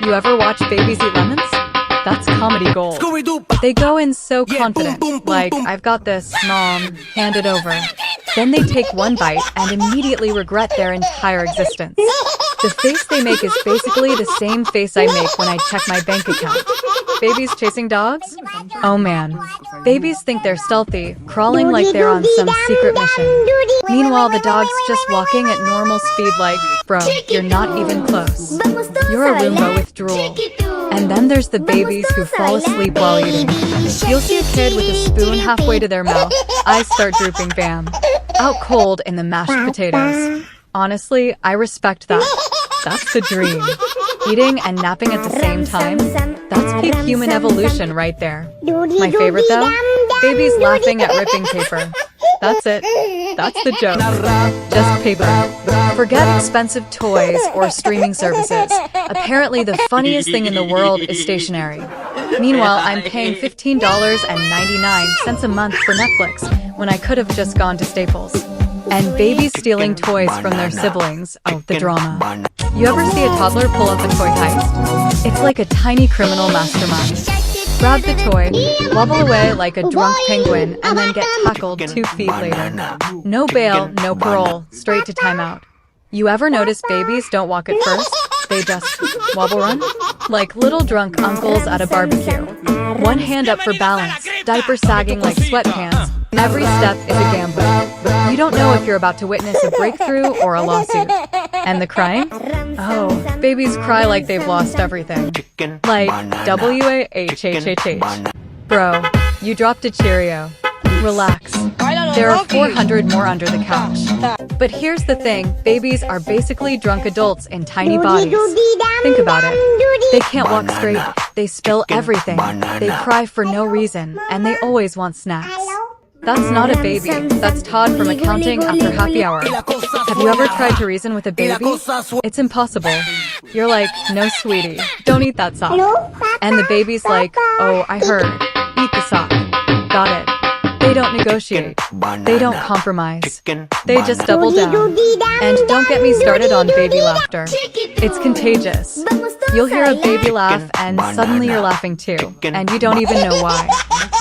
You ever watch babies eat lemons? That's comedy gold. They go in so confident, like, I've got this, mom, hand it over. Then they take one bite and immediately regret their entire existence. The face they make is basically the same face I make when I check my bank account. Babies chasing dogs? Oh man. Babies think they're stealthy, crawling like they're on some secret mission. Meanwhile, the dog's just walking at normal speed like, bro, you're not even close. You're a Roomba with drool. And then there's the babies who fall asleep while eating. You'll see a kid with a spoon halfway to their mouth. Eyes start drooping, bam. Out cold in the mashed potatoes. Honestly, I respect that. That's the dream. Eating and napping at the same time? That's peak human evolution right there. My favorite though? Babies laughing at ripping paper. That's it. That's the joke. Just paper. Forget expensive toys or streaming services. Apparently the funniest thing in the world is stationery. Meanwhile, I'm paying $15.99 a month for Netflix when I could have just gone to Staples. And babies stealing toys from their siblings. Oh, the drama. You ever see a toddler pull off a toy heist? It's like a tiny criminal mastermind. Grab the toy, wobble away like a drunk penguin, and then get tackled 2 feet later. No bail, no parole, straight to timeout. You ever notice babies don't walk at first? They just wobble run? Like little drunk uncles at a barbecue. One hand up for balance, diaper sagging like sweatpants. Every step is a gamble. You don't know if you're about to witness a breakthrough or a lawsuit. And the crying? Oh, babies cry like they've lost everything. Like W-A-H-H-H-H. Bro, you dropped a Cheerio. Relax. There are 400 more under the couch. But here's the thing, babies are basically drunk adults in tiny bodies. Think about it. They can't walk straight, they spill everything, they cry for no reason, and they always want snacks. That's not a baby, that's Todd from accounting after happy hour. Have you ever tried to reason with a baby? It's impossible. You're like, no sweetie, don't eat that sock. And the baby's like, oh, I heard. Eat the sock. Got it. They don't negotiate. They don't compromise. They just double down. And don't get me started on baby laughter. It's contagious. You'll hear a baby laugh and suddenly you're laughing too. And you don't even know why.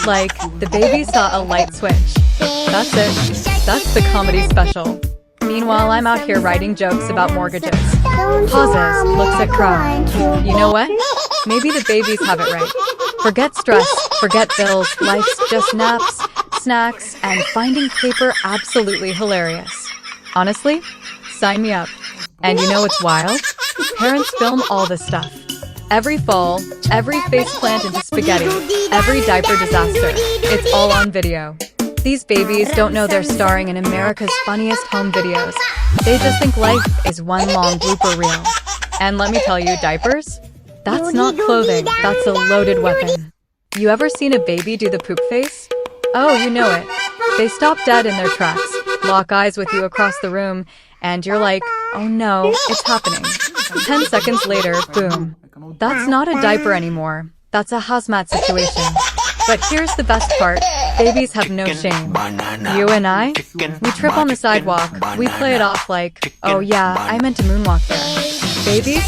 Like, the baby saw a light switch. That's it. That's the comedy special. Meanwhile, I'm out here writing jokes about mortgages. Pauses, looks at crowd. You know what? Maybe the babies have it right. Forget stress, forget bills, life's just naps, snacks, and finding paper absolutely hilarious. Honestly, sign me up. And you know what's wild? Parents film all this stuff. Every fall, every faceplant into spaghetti, every diaper disaster. It's all on video. These babies don't know they're starring in America's funniest home videos. They just think life is one long blooper reel. And let me tell you, diapers? That's not clothing, that's a loaded weapon. You ever seen a baby do the poop face? Oh, you know it. They stop dead in their tracks, lock eyes with you across the room, and you're like, oh no, it's happening. 10 seconds later, boom. That's not a diaper anymore. That's a hazmat situation. But here's the best part. Babies have no shame. You and I? We trip on the sidewalk. We play it off like, oh yeah, I meant to moonwalk there. Babies?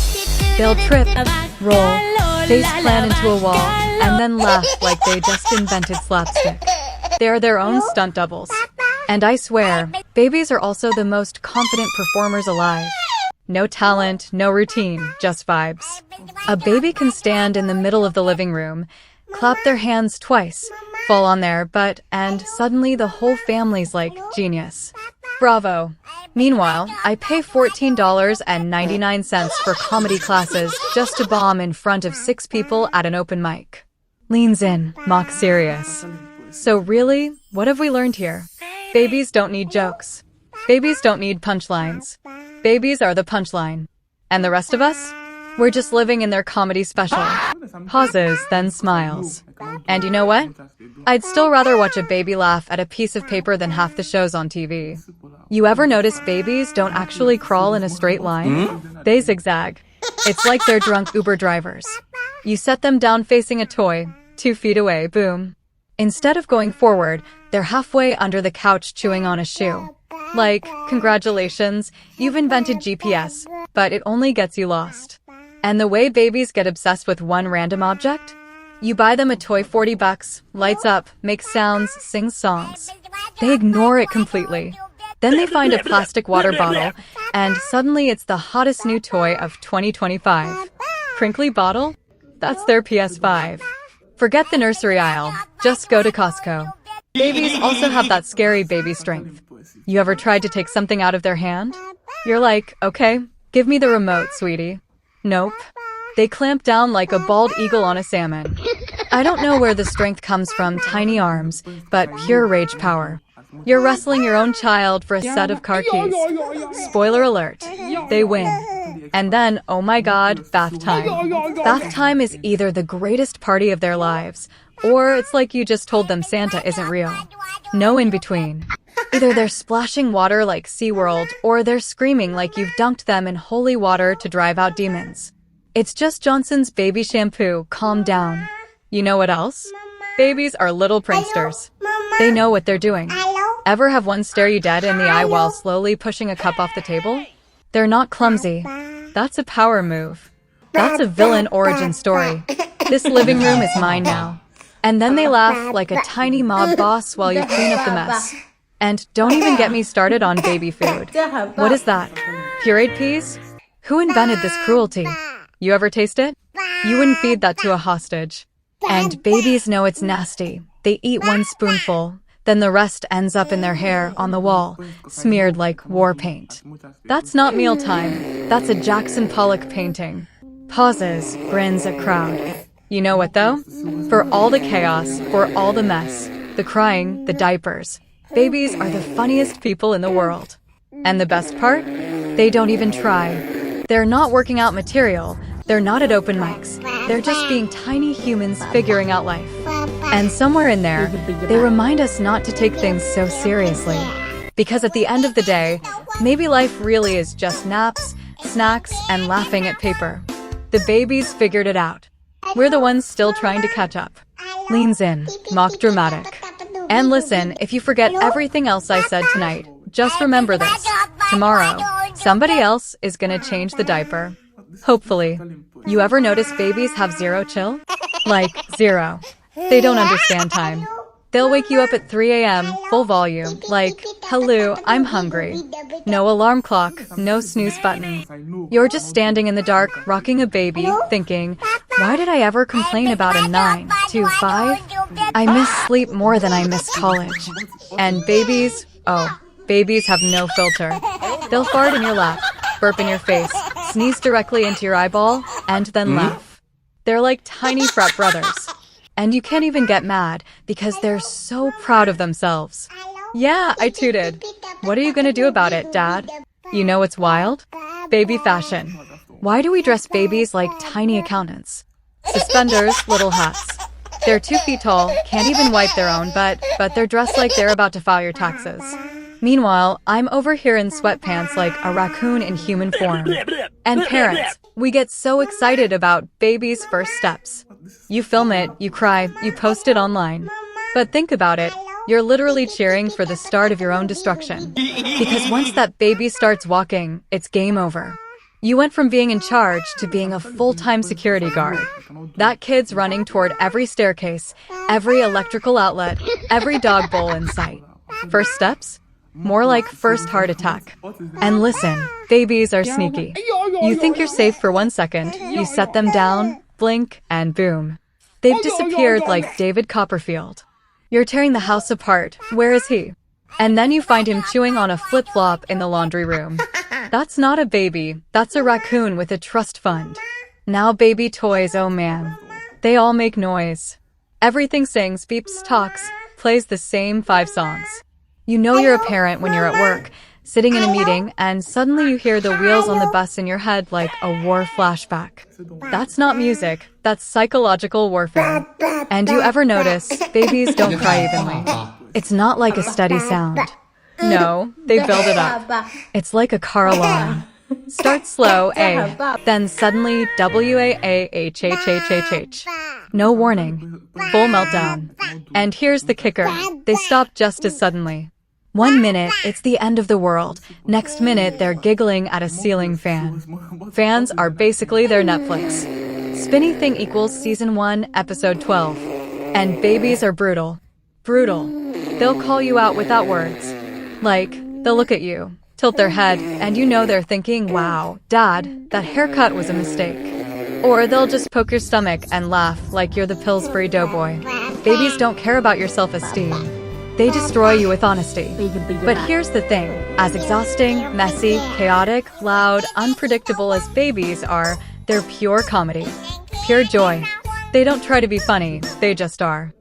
They'll trip, roll, face plant into a wall, and then laugh like they just invented slapstick. They're their own stunt doubles. And I swear, babies are also the most confident performers alive. No talent, no routine, just vibes. A baby can stand in the middle of the living room, clap their hands twice, fall on their butt, and suddenly the whole family's like, genius. Bravo. Meanwhile, I pay $14.99 for comedy classes just to bomb in front of 6 people at an open mic. Leans in, mock serious. So really, what have we learned here? Babies don't need jokes. Babies don't need punchlines. Babies are the punchline. And the rest of us? We're just living in their comedy special. Pauses, then smiles. And you know what? I'd still rather watch a baby laugh at a piece of paper than half the shows on TV. You ever notice babies don't actually crawl in a straight line? They zigzag. It's like they're drunk Uber drivers. You set them down facing a toy, 2 feet away, boom. Instead of going forward, they're halfway under the couch chewing on a shoe. Like, congratulations, you've invented GPS, but it only gets you lost. And the way babies get obsessed with one random object? You buy them a toy, 40 bucks, lights up, makes sounds, sings songs. They ignore it completely. Then they find a plastic water bottle, and suddenly it's the hottest new toy of 2025. Crinkly bottle? That's their PS5. Forget the nursery aisle, just go to Costco. Babies also have that scary baby strength. You ever tried to take something out of their hand? You're like, okay, give me the remote, sweetie. Nope. They clamp down like a bald eagle on a salmon. I don't know where the strength comes from, tiny arms, but pure rage power. You're wrestling your own child for a set of car keys. Spoiler alert, they win. And then, oh my god, bath time. Bath time is either the greatest party of their lives, or it's like you just told them Santa isn't real. No in between. Either they're splashing water like SeaWorld, or they're screaming like you've dunked them in holy water to drive out demons. It's just Johnson's baby shampoo, calm down. You know what else? Babies are little pranksters. They know what they're doing. Ever have one stare you dead in the eye while slowly pushing a cup off the table? They're not clumsy. That's a power move. That's a villain origin story. This living room is mine now. And then they laugh like a tiny mob boss while you clean up the mess. And don't even get me started on baby food. What is that? Pureed peas? Who invented this cruelty? You ever taste it? You wouldn't feed that to a hostage. And babies know it's nasty. They eat one spoonful, then the rest ends up in their hair on the wall, smeared like war paint. That's not mealtime. That's a Jackson Pollock painting. Pauses, grins at crowd. You know what though? For all the chaos, for all the mess, the crying, the diapers, babies are the funniest people in the world. And the best part? They don't even try. They're not working out material. They're not at open mics. They're just being tiny humans figuring out life. And somewhere in there, they remind us not to take things so seriously. Because at the end of the day, maybe life really is just naps, snacks, and laughing at paper. The babies figured it out. We're the ones still trying to catch up. Leans in, mock dramatic. And listen, if you forget everything else I said tonight, just remember this. Tomorrow, somebody else is gonna change the diaper. Hopefully. You ever notice babies have zero chill? Like, zero. They don't understand time. They'll wake you up at 3 a.m., full volume, like, hello, I'm hungry. No alarm clock, no snooze button. You're just standing in the dark, rocking a baby, thinking, why did I ever complain about a 9 to 5? I miss sleep more than I miss college. And babies, oh, babies have no filter. They'll fart in your lap, burp in your face, sneeze directly into your eyeball, and then laugh. They're like tiny frat brothers. And you can't even get mad because they're so proud of themselves. Yeah, I tooted. What are you gonna do about it, Dad? You know what's wild? Baby fashion. Why do we dress babies like tiny accountants? Suspenders, little hats. They're 2 feet tall, can't even wipe their own, but they're dressed like they're about to file your taxes. Meanwhile, I'm over here in sweatpants like a raccoon in human form. And parents, we get so excited about babies' first steps. You film it, you cry, you post it online. But think about it, you're literally cheering for the start of your own destruction. Because once that baby starts walking, it's game over. You went from being in charge to being a full-time security guard. That kid's running toward every staircase, every electrical outlet, every dog bowl in sight. First steps? More like first heart attack. And listen, babies are sneaky. You think you're safe for 1 second, you set them down, blink, and boom. They've disappeared like David Copperfield. You're tearing the house apart. Where is he? And then you find him chewing on a flip-flop in the laundry room. That's not a baby. That's a raccoon with a trust fund. Now baby toys, oh man. They all make noise. Everything sings, beeps, talks, plays the same 5 songs. You know you're a parent when you're at work, sitting in a meeting, and suddenly you hear the wheels on the bus in your head like a war flashback. That's not music, that's psychological warfare. And you ever notice, babies don't cry evenly. It's not like a steady sound. No, they build it up. It's like a car alarm. Start slow, A, then suddenly W-A-A-H-H-H-H-H. No warning. Full meltdown. And here's the kicker. They stop just as suddenly. One minute, it's the end of the world. Next minute, they're giggling at a ceiling fan. Fans are basically their Netflix. Spinny Thing equals Season 1, Episode 12. And babies are brutal. Brutal. They'll call you out without words. Like, they'll look at you, tilt their head, and you know they're thinking, wow, Dad, that haircut was a mistake. Or they'll just poke your stomach and laugh like you're the Pillsbury Doughboy. Babies don't care about your self-esteem. They destroy you with honesty. But here's the thing, as exhausting, messy, chaotic, loud, unpredictable as babies are, they're pure comedy. Pure joy. They don't try to be funny, they just are.